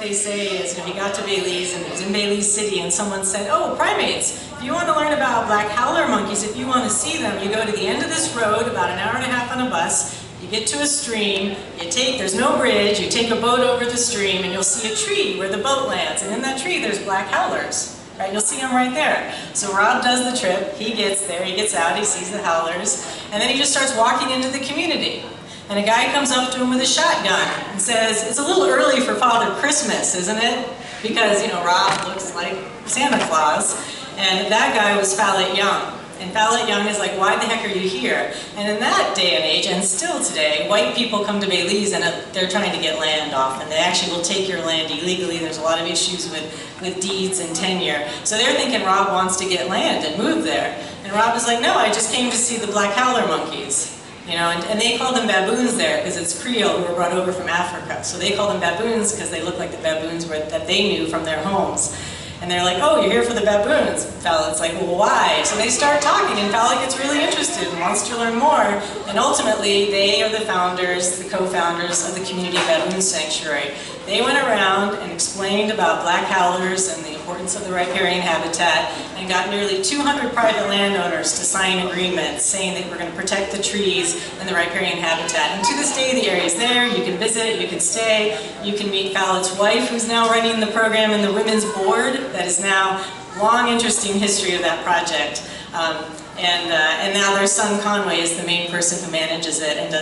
They say is, he got to Belize and he was in Belize City and someone said, oh, primates, if you want to learn about black howler monkeys, if you want to see them, you go to the end of this road, about an hour and a half on a bus, you get to a stream, there's no bridge, you take a boat over the stream and you'll see a tree where the boat lands, and in that tree there's black howlers, right? You'll see them right there. So Rob does the trip, he gets there, he gets out, he sees the howlers, and then he just starts walking into the community. And a guy comes up to him with a shotgun and says, it's a little early for Father Christmas, isn't it? Because, Rob looks like Santa Claus. And that guy was Fallet Young. And Fallet Young is like, why the heck are you here? And in that day and age, and still today, white people come to Belize and they're trying to get land off. And they actually will take your land illegally. There's a lot of issues with deeds and tenure. So they're thinking Rob wants to get land and move there. And Rob is like, no, I just came to see the black howler monkeys. And they call them baboons there because it's Creole who were brought over from Africa. So they call them baboons because they look like the baboons that they knew from their homes. And they're like, oh, you're here for the baboons. Fallet's like, well, why? So they start talking, and Fallet gets really interested and wants to learn more. And ultimately, they are the founders, the co-founders of the Community Baboon Sanctuary. They went around and explained about black howlers and the importance of the riparian habitat, and got nearly 200 private landowners to sign agreements saying that we're going to protect the trees and the riparian habitat. And to this day, the area is there. You can visit, you can stay, you can meet Fallet's wife, who's now running the program, and the women's board. That is now long, interesting history of that project. And now their son Conway is the main person who manages it and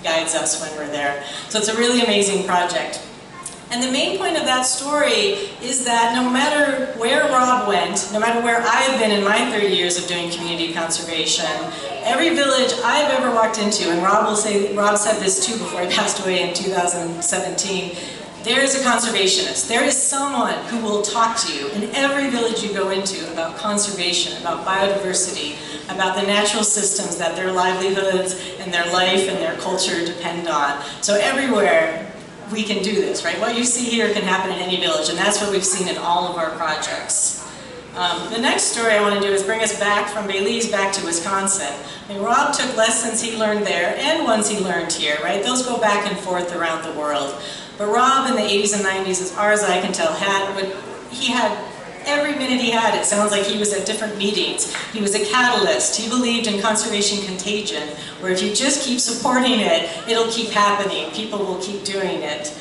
guides us when we're there. So it's a really amazing project. And the main point of that story is that no matter where Rob went, no matter where I've been in my 30 years of doing community conservation, every village I've ever walked into, and Rob said this too before he passed away in 2017, there is a conservationist. There is someone who will talk to you in every village you go into about conservation, about biodiversity, about the natural systems that their livelihoods and their life and their culture depend on. So everywhere we can do this, right? What you see here can happen in any village, and that's what we've seen in all of our projects. The next story I want to do is bring us back from Belize back to Wisconsin. I mean, Rob took lessons he learned there and ones he learned here, right? Those go back and forth around the world. But Rob in the 80s and 90s, as far as I can tell, he had every minute he had, it sounds like he was at different meetings. He was a catalyst. He believed in conservation contagion, where if you just keep supporting it, it'll keep happening. People will keep doing it.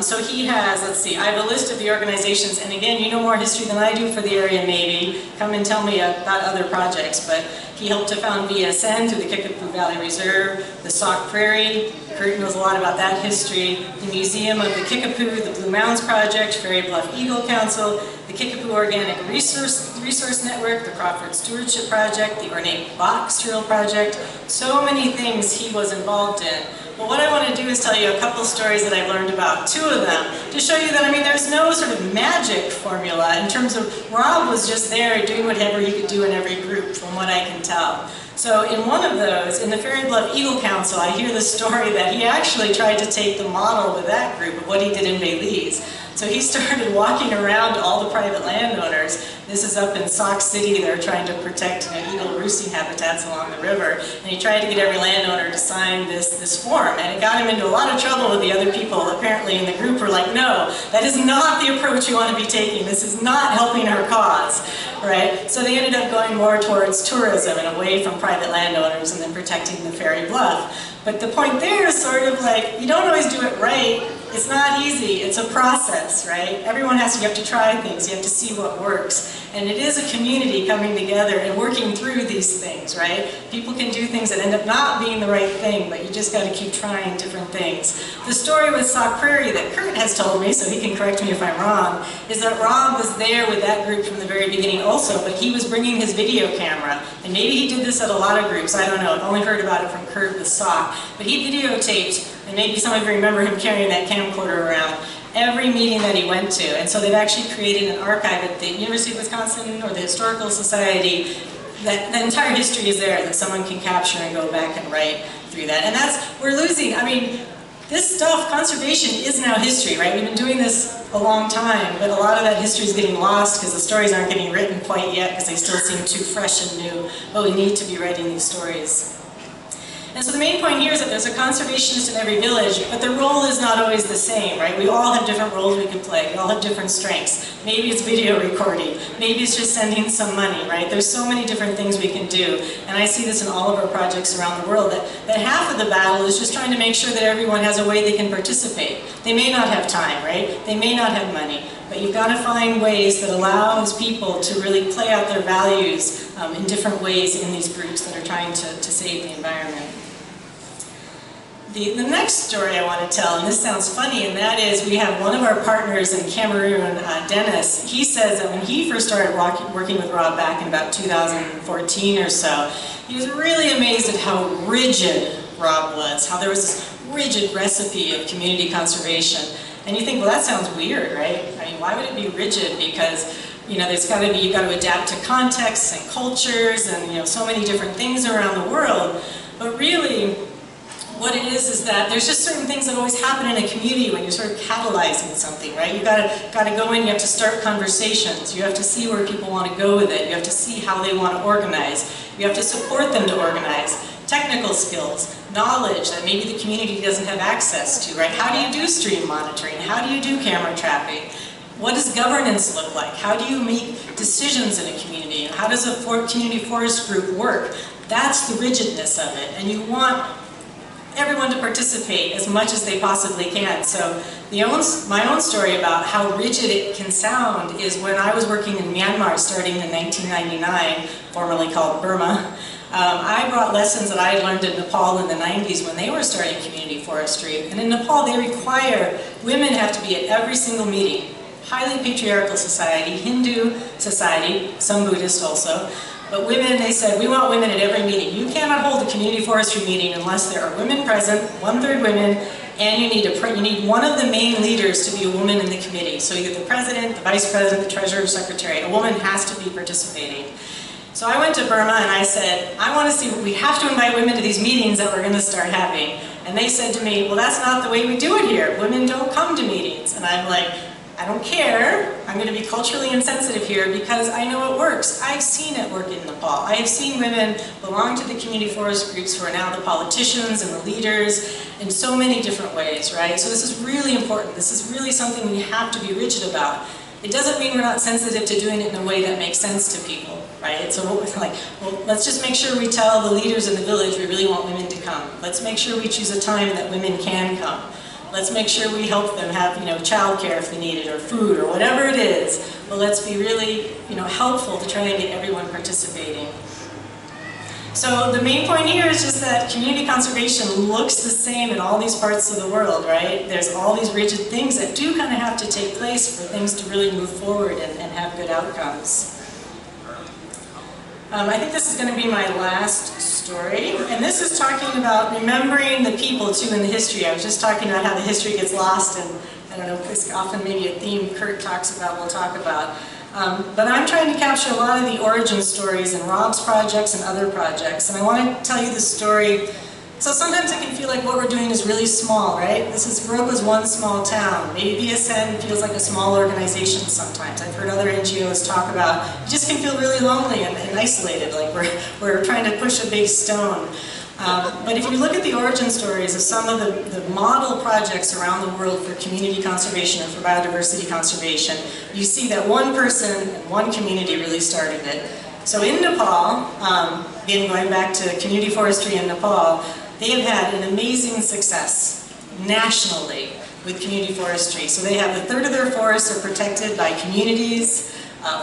So he has, let's see, I have a list of the organizations, and again, you know more history than I do for the area maybe. Come and tell me about other projects, but he helped to found VSN through the Kickapoo Valley Reserve, the Sauk Prairie. Kurt knows a lot about that history. The Museum of the Kickapoo, the Blue Mounds Project, Ferry Bluff Eagle Council, the Kickapoo Organic Resource Network, the Crawford Stewardship Project, the Ornate Box Trail Project. So many things he was involved in. But what I want to do is tell you a couple stories that I've learned about, two of them, to show you that, I mean, there's no sort of magic formula in terms of Rob was just there doing whatever he could do in every group, from what I can tell. So in one of those, in the Ferry Bluff Eagle Council, I hear the story that he actually tried to take the model with that group of what he did in Belize. So he started walking around to all the private landowners. This is up in Sauk City. They're trying to protect eagle roosting habitats along the river. And he tried to get every landowner to sign this form. And it got him into a lot of trouble with the other people. Apparently in the group were like, no, that is not the approach you want to be taking. This is not helping our cause, right? So they ended up going more towards tourism and away from private landowners and then protecting the Ferry Bluff. But the point there is sort of like, you don't always do it right. It's not easy. It's a process, right? You have to try things. You have to see what works. And it is a community coming together and working through these things, right? People can do things that end up not being the right thing, but you just got to keep trying different things. The story with Sauk Prairie that Kurt has told me, so he can correct me if I'm wrong, is that Rob was there with that group from the very beginning also, but he was bringing his video camera. And maybe he did this at a lot of groups. I don't know. I've only heard about it from Kurt with Sauk. But he videotaped, and maybe some of you remember him carrying that camcorder around, every meeting that he went to. And so they've actually created an archive at the University of Wisconsin or the Historical Society. That the entire history is there that someone can capture and go back and write through that. And we're losing, I mean, this stuff, conservation is now history, right? We've been doing this a long time, but a lot of that history is getting lost because the stories aren't getting written quite yet because they still seem too fresh and new. But we need to be writing these stories. And so the main point here is that there's a conservationist in every village, but their role is not always the same, right? We all have different roles we can play. We all have different strengths. Maybe it's video recording. Maybe it's just sending some money, right? There's so many different things we can do. And I see this in all of our projects around the world, that half of the battle is just trying to make sure that everyone has a way they can participate. They may not have time, right? They may not have money. But you've got to find ways that allows people to really play out their values in different ways in these groups that are trying to save the environment. The next story I want to tell, and this sounds funny, and that is we have one of our partners in Cameroon, Dennis. He says that when he first started working with Rob back in about 2014 or so, he was really amazed at how rigid Rob was, how there was this rigid recipe of community conservation. And you think, well, that sounds weird, right? I mean, why would it be rigid? Because, you know, you've got to adapt to contexts and cultures and, you know, so many different things around the world. But really, what it is that there's just certain things that always happen in a community when you're sort of catalyzing something, right? You've got to go in, you have to start conversations, you have to see where people want to go with it, you have to see how they want to organize, you have to support them to organize. Technical skills, knowledge that maybe the community doesn't have access to, right? How do you do stream monitoring? How do you do camera trapping? What does governance look like? How do you make decisions in a community? And how does a community forest group work? That's the rigidness of it, and you want everyone to participate as much as they possibly can. So my own story about how rigid it can sound is when I was working in Myanmar starting in 1999, formerly called Burma. I brought lessons that I had learned in Nepal in the 90s when they were starting community forestry. And in Nepal, they require women have to be at every single meeting. Highly patriarchal society, Hindu society, some Buddhist also. But women, they said, we want women at every meeting. You cannot hold a community forestry meeting unless there are women present, 1/3 women, and you need one of the main leaders to be a woman in the committee. So either the president, the vice president, the treasurer, secretary. A woman has to be participating. So I went to Burma and I said, I want to see, we have to invite women to these meetings that we're going to start having. And they said to me, well, that's not the way we do it here. Women don't come to meetings. And I'm like, I don't care. I'm going to be culturally insensitive here because I know it works. I've seen it work in Nepal. I have seen women belong to the community forest groups who are now the politicians and the leaders in so many different ways, right? So this is really important. This is really something we have to be rigid about. It doesn't mean we're not sensitive to doing it in a way that makes sense to people, right? So like, well, let's just make sure we tell the leaders in the village we really want women to come. Let's make sure we choose a time that women can come. Let's make sure we help them have, you know, childcare if they need it, or food, or whatever it is. But let's be really, you know, helpful to try and get everyone participating. So the main point here is just that community conservation looks the same in all these parts of the world, right? There's all these rigid things that do kind of have to take place for things to really move forward and have good outcomes. I think this is going to be my last story, and this is talking about remembering the people too in the history. I was just talking about how the history gets lost, and I don't know, it's often maybe a theme Kurt talks about, we'll talk about. But I'm trying to capture a lot of the origin stories in Rob's projects and other projects, and I want to tell you the story. So sometimes it can feel like what we're doing is really small, right? Baroka's one small town. Maybe BSN feels like a small organization sometimes. I've heard other NGOs talk about, you just can feel really lonely and isolated, like we're trying to push a big stone. But if you look at the origin stories of some of the model projects around the world for community conservation and for biodiversity conservation, you see that one person and one community really started it. So in Nepal, again going back to community forestry in Nepal, they have had an amazing success nationally with community forestry. So they have 1/3 of their forests are protected by communities.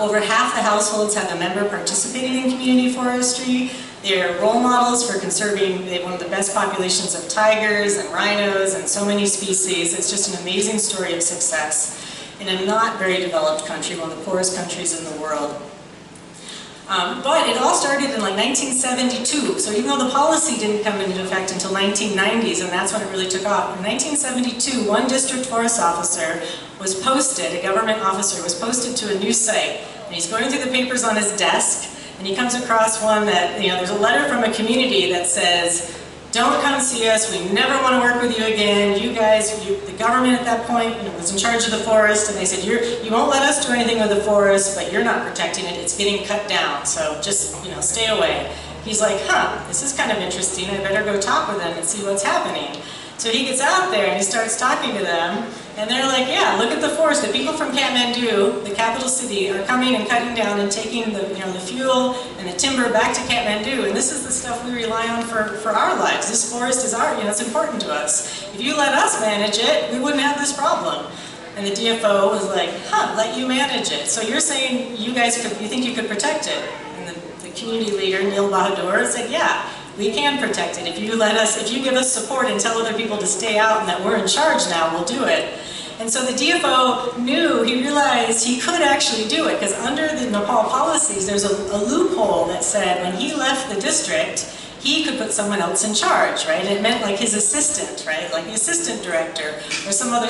Over half the households have a member participating in community forestry. They're role models for conserving. They have one of the best populations of tigers and rhinos and so many species. It's just an amazing story of success in a not very developed country, one of the poorest countries in the world. But it all started in like 1972, so even though the policy didn't come into effect until 1990s, and that's when it really took off. In 1972, one district forest officer was posted, a government officer was posted to a new site, and he's going through the papers on his desk, and he comes across one that, you know, there's a letter from a community that says, don't come see us, we never want to work with you again, you guys, the government at that point, you know, was in charge of the forest, and they said, you won't let us do anything with the forest, but you're not protecting it, it's getting cut down, so just, you know, stay away. he's like, huh, this is kind of interesting, I better go talk with them and see what's happening. So he gets out there and he starts talking to them, and they're like, yeah, look at the forest. The people from Kathmandu, the capital city, are coming and cutting down and taking the, the fuel and the timber back to Kathmandu, and this is the stuff we rely on for our lives. This forest is it's important to us. If you let us manage it, we wouldn't have this problem. And the DFO was like, huh, let you manage it. So you're saying you think you could protect it? And the community leader, Neil Bahadur, said, yeah. We can protect it. If you give us support and tell other people to stay out and that we're in charge now, we'll do it. And so the DFO he realized he could actually do it, because under the Nepal policies, there's a loophole that said when he left the district, he could put someone else in charge, right? It meant like his assistant, right? Like the assistant director or some other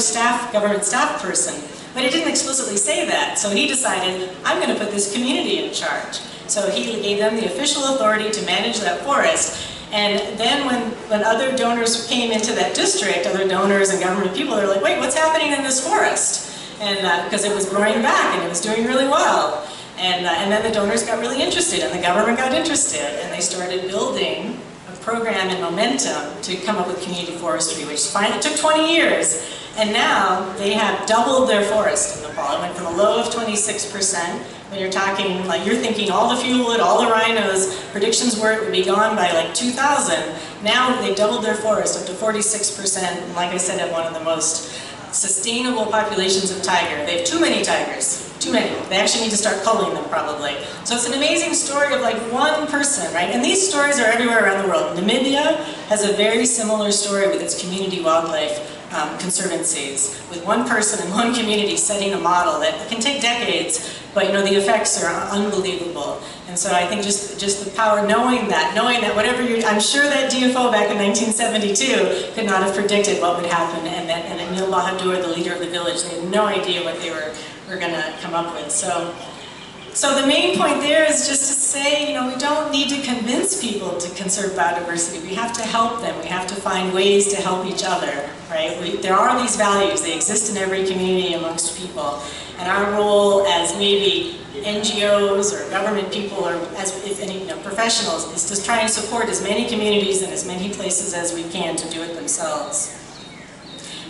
government staff person. But it didn't explicitly say that. So he decided, I'm going to put this community in charge. So he gave them the official authority to manage that forest. And then when other donors came into that district, other donors and government people, they're like, wait, what's happening in this forest? And because it was growing back and it was doing really well. And then the donors got really interested and the government got interested, and they started building a program and momentum to come up with community forestry, which finally took 20 years. And now they have doubled their forest in Nepal. It went from a low of 26%. When you're talking, like you're thinking all the fuel wood, all the rhinos, predictions were it would be gone by like 2000. Now they doubled their forest up to 46%. And like I said, have one of the most sustainable populations of tiger. They have too many tigers. Too many. They actually need to start culling them probably. So it's an amazing story of like one person, right? And these stories are everywhere around the world. Namibia has a very similar story with its community wildlife conservancies, with one person and one community setting a model that can take decades, but the effects are unbelievable. And so I think just the power, knowing that whatever I'm sure that DFO back in 1972 could not have predicted what would happen, and that Neil Bahadur, the leader of the village, they had no idea what they were going to come up with. So the main point there is just to say, we don't need to convince people to conserve biodiversity. We have to help them. We have to find ways to help each other, right? There are these values. They exist in every community amongst people. And our role as maybe NGOs or government people or as any professionals is to try and support as many communities in as many places as we can to do it themselves.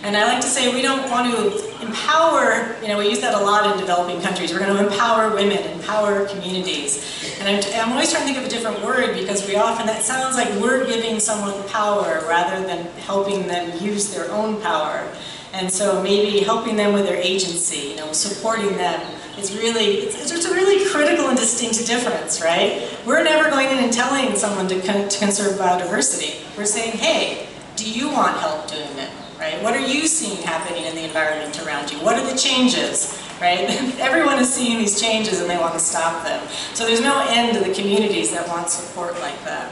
And I like to say we don't want to empower, we use that a lot in developing countries. We're going to empower women, empower communities. And I'm always trying to think of a different word, because that sounds like we're giving someone power rather than helping them use their own power. And so maybe helping them with their agency, supporting them. It's a really critical and distinct difference, right? We're never going in and telling someone to conserve biodiversity. We're saying, hey, do you want help doing it? Right? What are you seeing happening in the environment around you? What are the changes? Right? Everyone is seeing these changes and they want to stop them. So there's no end to the communities that want support like that.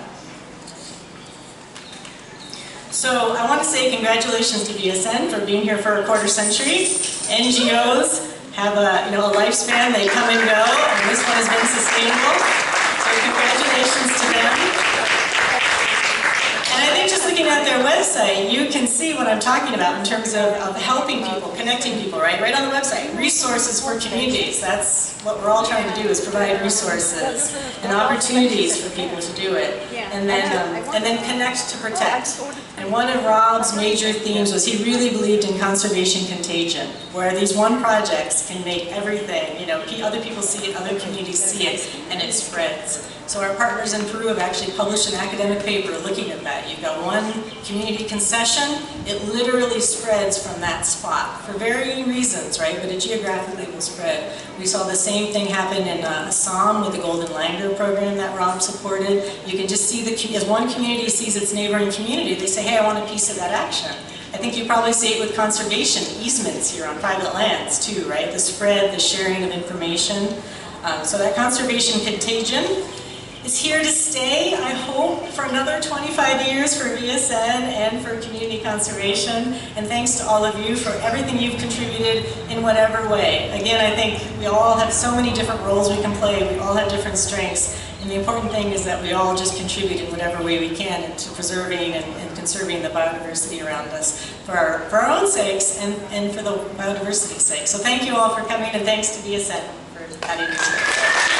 So I want to say congratulations to BSN for being here for a quarter century. NGOs have a lifespan, they come and go, and this one has been sustainable. So congratulations to them. And I think just looking at their website, you can see what I'm talking about in terms of helping people, connecting people, right? Right on the website, resources for communities. That's what we're all trying to do, is provide resources and opportunities for people to do it. And then connect to protect. And one of Rob's major themes was he really believed in conservation contagion, where these one projects can make everything, other people see it, other communities see it, and it spreads. So our partners in Peru have actually published an academic paper looking at that. You've got one community concession, it literally spreads from that spot for varying reasons, right? But it geographically will spread. We saw the same thing happen in Assam with the Golden Langur program that Rob supported. You can just see as one community sees its neighboring community, they say, hey, I want a piece of that action. I think you probably see it with conservation easements here on private lands too, right? The spread, the sharing of information. So that conservation contagion is here to stay, I hope, for another 25 years for VSN and for community conservation. And thanks to all of you for everything you've contributed in whatever way. Again, I think we all have so many different roles we can play, we all have different strengths. And the important thing is that we all just contribute in whatever way we can to preserving and conserving the biodiversity around us for our own sakes and for the biodiversity's sake. So thank you all for coming, and thanks to VSN for having us here.